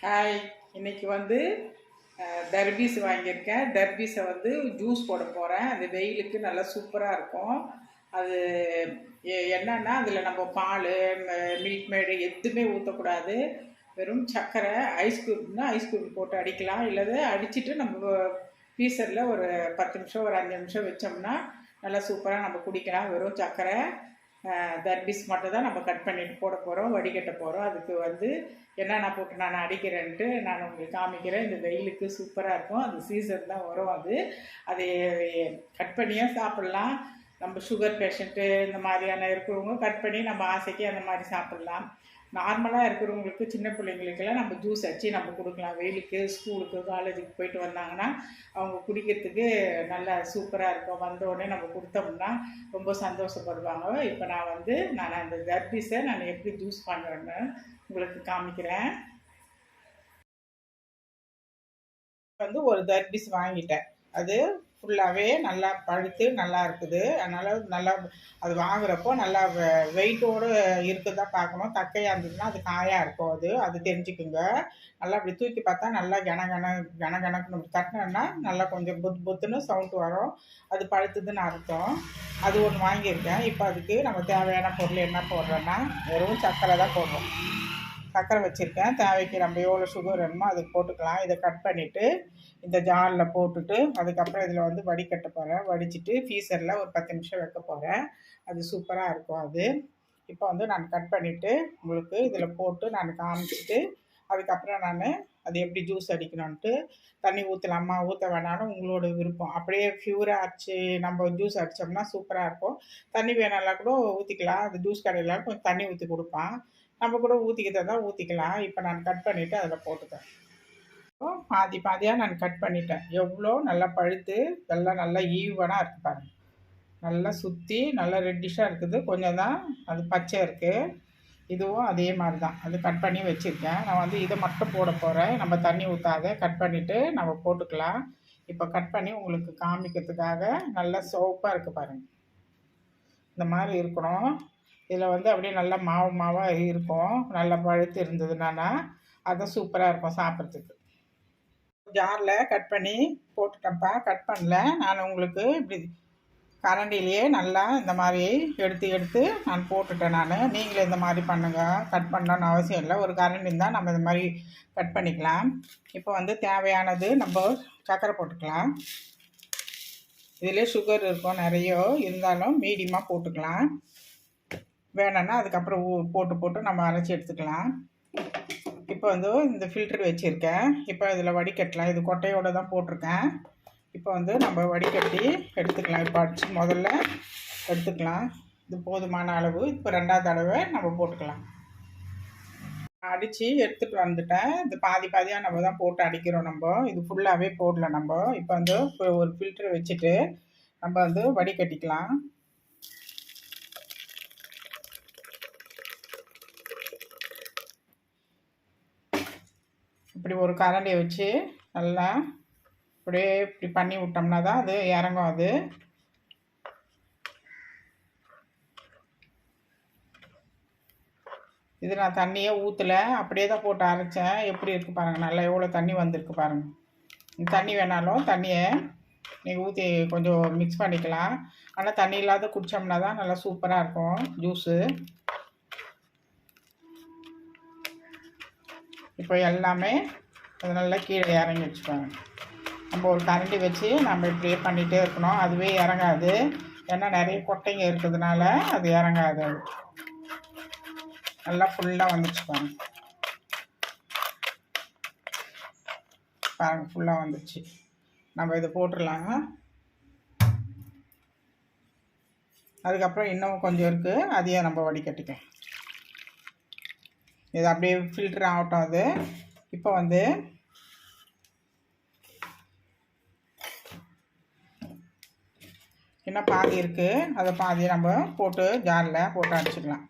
Hi. இன்னைக்கு வந்து தர்பீஸ் வாங்கியிருக்கேன். தர்பீஸை வந்து ஜூஸ் போட போகிறேன். அது வெயிலுக்கு நல்லா சூப்பராக இருக்கும். அது என்னன்னா அதில் நம்ம பால், மில்க் மேடு எதுவுமே ஊற்றக்கூடாது. வெறும் சர்க்கரை, ஐஸ் க்யூப்னா ஐஸ் க்யூப் போட்டு அடிக்கலாம். இல்லது அடிச்சுட்டு நம்ம ஃப்ரீசரில் ஒரு 10 நிமிஷம் ஒரு 5 நிமிஷம் வச்சோம்னா நல்லா சூப்பராக நம்ம குடிக்கலாம். வெறும் சர்க்கரை, தர்பீஸ் மட்டும் தான் நம்ம கட் பண்ணிட்டு போட போகிறோம், வடிகட்ட போகிறோம். அதுக்கு வந்து என்னென்ன போட்டு நான் அடிக்கிறேன்ட்டு நான் உங்களுக்கு காமிக்கிறேன். இந்த வெயிலுக்கு சூப்பராக இருக்கும். அது சீசன் தான் வரும். அது கட் பண்ணியே சாப்பிட்லாம். நம்ம சுகர் பேஷண்ட்டு இந்த மாதிரியான இருக்கிறவங்க கட் பண்ணி நம்ம ஆசைக்கு அந்த மாதிரி சாப்பிட்லாம். நார்மலாக இருக்கிறவங்களுக்கு, சின்ன பிள்ளைங்களுக்கெல்லாம் நம்ம ஜூஸ் அடித்து நம்ம கொடுக்கலாம். வெயிலுக்கு, ஸ்கூலுக்கு, காலேஜுக்கு போயிட்டு வந்தாங்கன்னா அவங்க குடிக்கிறதுக்கு நல்லா சூப்பராக இருக்கும். வந்தோடனே நம்ம கொடுத்தோம்னா ரொம்ப சந்தோஷப்படுவாங்க. இப்போ நான் அந்த தர்பீஸை நான் எப்படி ஜூஸ் பண்ணுறேன்னு உங்களுக்கு காமிக்கிறேன். ஒரு தர்பீஸ் வாங்கிட்டேன். அது ஃபுல்லாகவே நல்லா பழுத்து நல்லா இருக்குது. அதனால் நல்லா அது வாங்குறப்போ நல்லா வெயிட்டோடு இருக்குதா பார்க்கணும். தக்கையாக இருந்ததுன்னா அது காயாக இருக்கும். அது தெரிஞ்சுக்குங்க. நல்லா அப்படி தூக்கி பார்த்தா நல்லா கனகனக்கு நம்ம தட்டினோன்னா நல்லா கொஞ்சம் பொத்துன்னு சவுண்டு வரும். அது பழுத்துதுன்னு அர்த்தம். அது ஒன்று வாங்கியிருக்கேன். இப்போ அதுக்கு நம்ம தேவையான பொருள் என்ன போடுறோன்னா வெறும் சர்க்கரை தான் போடுறோம். சர்க்கரை வச்சுருக்கேன். தேவைக்கு நம்ம எவ்வளோ சுகர் வேணுமோ அதுக்கு போட்டுக்கலாம். இதை கட் பண்ணிவிட்டு இந்த ஜாரில் போட்டுட்டு அதுக்கப்புறம் இதில் வந்து வடிகட்ட போகிறேன். வடிச்சிட்டு ஃப்ரீசரில் ஒரு 10 நிமிஷம் வைக்க போகிறேன். அது சூப்பராக இருக்கும். இப்போ வந்து நான் கட் பண்ணிவிட்டு உங்களுக்கு இதில் போட்டு நான் காமிச்சிட்டு அதுக்கப்புறம் அது எப்படி ஜூஸ் அடிக்கணுன்ட்டு தண்ணி ஊற்றலாமா ஊற்ற வேணாலும் உங்களோட விருப்பம். அப்படியே ப்யூராக அடிச்சு நம்ம ஜூஸ் அடித்தோம்னா சூப்பராக இருக்கும். தண்ணி வேணாலாம் கூட ஊற்றிக்கலாம். அது ஜூஸ் கடையில் கொஞ்சம் தண்ணி ஊற்றி கொடுப்பான். நம்ம கூட ஊற்றிக்கிறதா தான் ஊற்றிக்கலாம். இப்போ நான் கட் பண்ணிவிட்டு அதில் போட்டுட்டேன். பாதி பாதியாக நான் கட் பண்ணிட்டேன். எவ்வளோ நல்லா பழுத்து எல்லாம் நல்லா ஈவனாக இருக்குது பாருங்கள். நல்லா சுற்றி நல்லா ரெட்டிஷாக இருக்குது. கொஞ்சம் தான் அது பச்சை இருக்குது. இதுவும் அதே மாதிரி தான். அது கட் பண்ணி வச்சுருக்கேன். நான் இதை மட்டும் போட போகிறேன். நம்ம தண்ணி ஊற்றாத கட் பண்ணிவிட்டு நம்ம போட்டுக்கலாம். இப்போ கட் பண்ணி உங்களுக்கு காமிக்கிறதுக்காக நல்லா சோப்பாக இருக்குது பாருங்கள். இந்த மாதிரி இருக்கணும். இதில் அப்படியே நல்லா மாவாக இருக்கும். நல்லா பழுத்து இருந்ததுன்னா அது சூப்பராக இருக்கும் சாப்பிட்றதுக்கு. ஜாரில் கட் பண்ணி போட்டுட்டேன்ப்பா. கட் பண்ணல. நான் உங்களுக்கு இப்படி கரண்டிலேயே நல்லா இந்த மாதிரி எடுத்து நான் போட்டுட்டேன். நீங்களும் இந்த மாதிரி பண்ணுங்கள். கட் பண்ணணும்னு அவசியம் இல்லை. ஒரு கரண்டி இருந்தால் நம்ம இந்த மாதிரி கட் பண்ணிக்கலாம். இப்போ தேவையானது நம்ம சர்க்கரை போட்டுக்கலாம். இதிலே சுகர் இருக்கும் நிறைய, இருந்தாலும் மீடியமாக போட்டுக்கலாம். வேணும்னா அதுக்கப்புறம் போட்டு நம்ம அரைச்சி எடுத்துக்கலாம். இப்போ இந்த ஃபில்டர் வச்சுருக்கேன். இப்போ இதில் வடிகட்டலாம். இது கொட்டையோடு தான் போட்டிருக்கேன். இப்போ நம்ம வடிகட்டி எடுத்துக்கலாம். இப்போ அடித்து முதல்ல எடுத்துக்கலாம். இது போதுமான அளவு. இப்போ 2வது தடவை நம்ம போட்டுக்கலாம். அடித்து எடுத்துகிட்டு வந்துட்டேன். இது பாதி பாதியாக நம்ம தான் போட்டு அடிக்கிறோம். நம்ம இது ஃபுல்லாகவே போடல. நம்ம இப்போ ஒரு ஃபில்டர் வச்சுட்டு நம்ம வடிகட்டிக்கலாம். இப்படி ஒரு கரண்டியை வச்சு நல்லா அப்படியே இப்படி பண்ணி விட்டோம்னா தான் அது இறங்கும். இது நான் தண்ணியே ஊற்றலை, அப்படியே தான் போட்டு அரைச்சேன். எப்படி இருக்குது பாருங்கள். நல்லா எவ்வளோ தண்ணி வந்திருக்கு பாருங்கள். தண்ணி வேணாலும் தண்ணியை நீங்கள் ஊற்றி கொஞ்சம் மிக்ஸ் பண்ணிக்கலாம். ஆனால் தண்ணி இல்லாத குடித்தோம்னா தான் நல்லா சூப்பராக இருக்கும் ஜூஸு. இப்போ எல்லாமே அது நல்லா கீழே இறங்கி வச்சுக்கோங்க. நம்ம ஒரு கரண்டி வச்சு நம்ம இப்படியே பண்ணிகிட்டே இருக்கணும். அதுவே இறங்காது. ஏன்னா நிறைய கொட்டைங்க இருக்கிறதுனால அது இறங்காது. நல்லா ஃபுல்லாக வந்துச்சுக்கோங்க. பாருங்கள், ஃபுல்லாக வந்துச்சு. நம்ம இதை போட்டுடலாங்க. அதுக்கப்புறம் இன்னும் கொஞ்சம் இருக்குது. அதையே நம்ம வடிகட்டிக்கலாம். இது அப்படியே ஃபில்டர் ஆகட்டும். இப்போ இன்னும் பாதி இருக்குது. அதை பாதியை நம்ம போட்டு ஜாரில் போட்டு அடிச்சுக்கலாம்.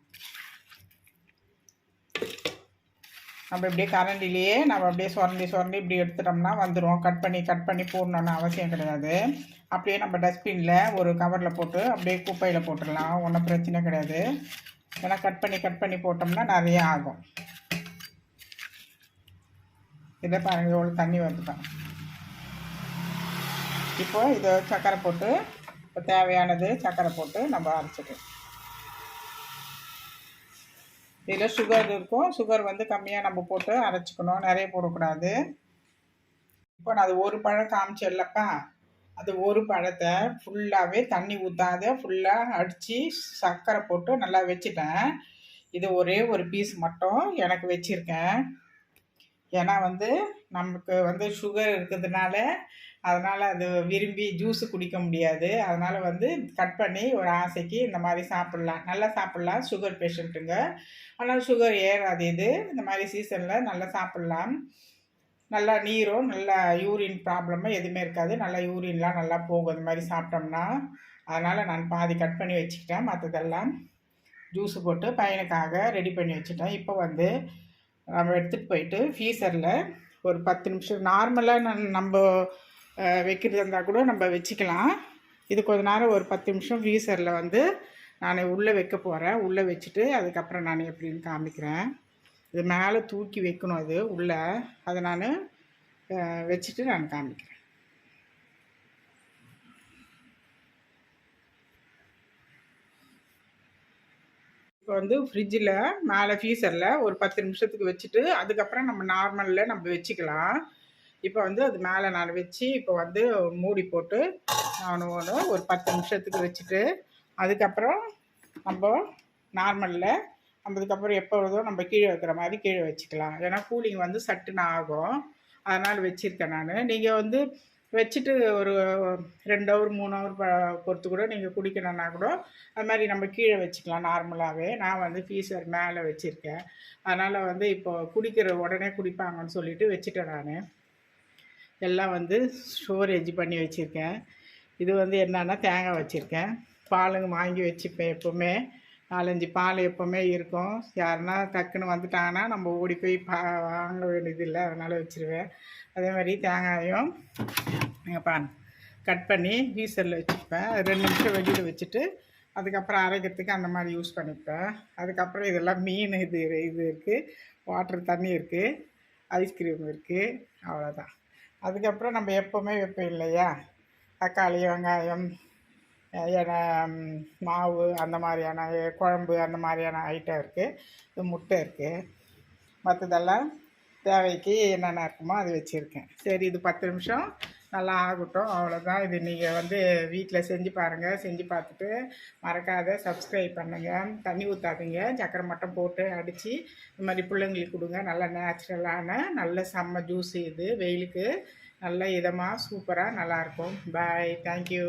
நம்ம இப்படியே கரண்டிலேயே நம்ம அப்படியே சுரண்டி இப்படி எடுத்துட்டோம்னா வந்துடும். கட் பண்ணி போடணுன்னு அவசியம் கிடையாது. அப்படியே நம்ம டஸ்ட்பினில் ஒரு கவரில் போட்டு அப்படியே குப்பையில் போட்டுடலாம். ஒன்றும் பிரச்சனை கிடையாது. ஏன்னா கட் பண்ணி போட்டோம்னா நிறைய ஆகும். இதை பாருங்கள் எவ்வளோ தண்ணி வந்துட்டோம். இப்போ இதை சர்க்கரை போட்டு இப்போ தேவையானது சர்க்கரை போட்டு நம்ம அரைச்சிக்கலாம். இதில் சுகர் இருக்கும், சுகர் வந்து கம்மியாக நம்ம போட்டு அரைச்சிக்கணும், நிறைய போடக்கூடாது. இப்போ நான் அது ஒரு பழம் காமிச்சேன்லப்பா, அது ஒரு பழத்தை ஃபுல்லாகவே தண்ணி ஊற்றாத ஃபுல்லாக அடித்து சர்க்கரை போட்டு நல்லா வச்சுட்டேன். இது ஒரே ஒரு பீஸ் மட்டும் எனக்கு வச்சுருக்கேன். ஏன்னா வந்து நமக்கு வந்து சுகர் இருக்கிறதுனால அதனால் அது விரும்பி ஜூஸு குடிக்க முடியாது. அதனால் வந்து கட் பண்ணி ஒரு ஆசைக்கு இந்த மாதிரி சாப்பிட்லாம், நல்லா சாப்பிட்லாம் சுகர் பேஷண்ட்டுங்க. ஆனால் சுகர் ஏறாது. இது இந்த மாதிரி சீசனில் நல்லா சாப்பிட்லாம். நல்லா நீரும் நல்லா யூரின் ப்ராப்ளமும் எதுவுமே இருக்காது. நல்லா யூரின்லாம் நல்லா போகும் இந்த மாதிரி சாப்பிட்டோம்னா. அதனால் நான் பாதி கட் பண்ணி வச்சுக்கிட்டேன். மற்றதெல்லாம் ஜூஸு போட்டு பையனுக்காக ரெடி பண்ணி வச்சுட்டேன். இப்போ வந்து நம்ம எடுத்துகிட்டு போயிட்டு ஃப்ரீசரில் ஒரு 10 நிமிஷம் நார்மலாக நம்ம வைக்கிறது இருந்தால் கூட நம்ம வச்சுக்கலாம். இது கொஞ்ச நேரம் ஒரு 10 நிமிஷம் ஃப்ரீசரில் வந்து நான் உள்ளே வைக்க போகிறேன். உள்ளே வச்சுட்டு அதுக்கப்புறம் நான் எப்படின்னு காமிக்கிறேன். இது மேலே தூக்கி வைக்கணும், அது உள்ளே. அதை நான் வச்சுட்டு நான் காமிக்கிறேன். இப்போ வந்து ஃப்ரிட்ஜில் மேலே ஃப்ரீசரில் ஒரு 10 நிமிஷத்துக்கு வச்சுட்டு அதுக்கப்புறம் நம்ம நார்மலில் நம்ம வச்சுக்கலாம். இப்போ வந்து அது மேலே நான் வச்சு இப்போ வந்து மூடி போட்டு நான் ஒரு 10 நிமிஷத்துக்கு வச்சுட்டு அதுக்கப்புறம் நம்ம நார்மலில் அதுக்கப்புறம் எப்போ வருதோ நம்ம கீழே வைக்கிற மாதிரி கீழே வச்சுக்கலாம். ஏன்னா கூலிங் வந்து சட்டுன்னு ஆகும், அதனால் வச்சுருக்கேன் நான். நீங்கள் வந்து வச்சுட்டு ஒரு 2 ஹவர் 3 ஹவர் பொறுத்து கூட நீங்கள் குடிக்கணுன்னா கூட அது மாதிரி நம்ம கீழே வச்சுக்கலாம் நார்மலாகவே. நான் வந்து ஃப்ரீசர் மேலே வச்சுருக்கேன். அதனால் வந்து இப்போ குடிக்கிற உடனே குடிப்பாங்கன்னு சொல்லிவிட்டு வச்சுட்டேன் நான். எல்லாம் வந்து ஸ்டோரேஜ் பண்ணி வச்சுருக்கேன். இது வந்து என்னன்னா தேங்காய் வச்சுருக்கேன். பாலுங்க வாங்கி வச்சுப்பேன். எப்போவுமே 4-5 பால் எப்போவுமே இருக்கும். யாருன்னா டக்குன்னு வந்துட்டாங்கன்னா நம்ம ஓடி போய் வாங்க வேண்டியதில்லை, அதனால் வச்சுருவேன். அதே மாதிரி தேங்காயும் கட் பண்ணி ஃப்ரீசரில் வச்சுப்பேன். 2 நிமிஷம் வெளியில் வச்சுட்டு அதுக்கப்புறம் அரைக்கிறதுக்கு அந்த மாதிரி யூஸ் பண்ணிப்பேன். அதுக்கப்புறம் இதெல்லாம் மீன் இது இருக்குது, வாட்டர் தண்ணி இருக்குது, ஐஸ்கிரீம் இருக்குது, அவ்வளோதான். அதுக்கப்புறம் நம்ம எப்போவுமே வைப்போம் இல்லையா, தக்காளி வெங்காயம் மாவு அந்த மாதிரியான குழம்பு அந்த மாதிரியான ஐட்டம் இருக்குது. இது முட்டை இருக்குது. மற்றதெல்லாம் தேவைக்கு என்னென்ன இருக்குமோ அது வச்சுருக்கேன். சரி, இது 10 நிமிஷம் நல்லா ஆகட்டும், அவ்வளோதான். இது நீங்கள் வந்து வீட்டில் செஞ்சு பாருங்கள். செஞ்சு பார்த்துட்டு மறக்காத சப்ஸ்கிரைப் பண்ணுங்கள். தண்ணி ஊற்றாதீங்க, சக்கரை மட்டும் போட்டு அடித்து இந்த மாதிரி பிள்ளைங்களுக்கு கொடுங்க. நல்லா நேச்சுரலான நல்ல செம்ம ஜூஸு இது. வெயிலுக்கு நல்ல இதமாக சூப்பராக நல்லாயிருக்கும். பாய், தேங்க்யூ.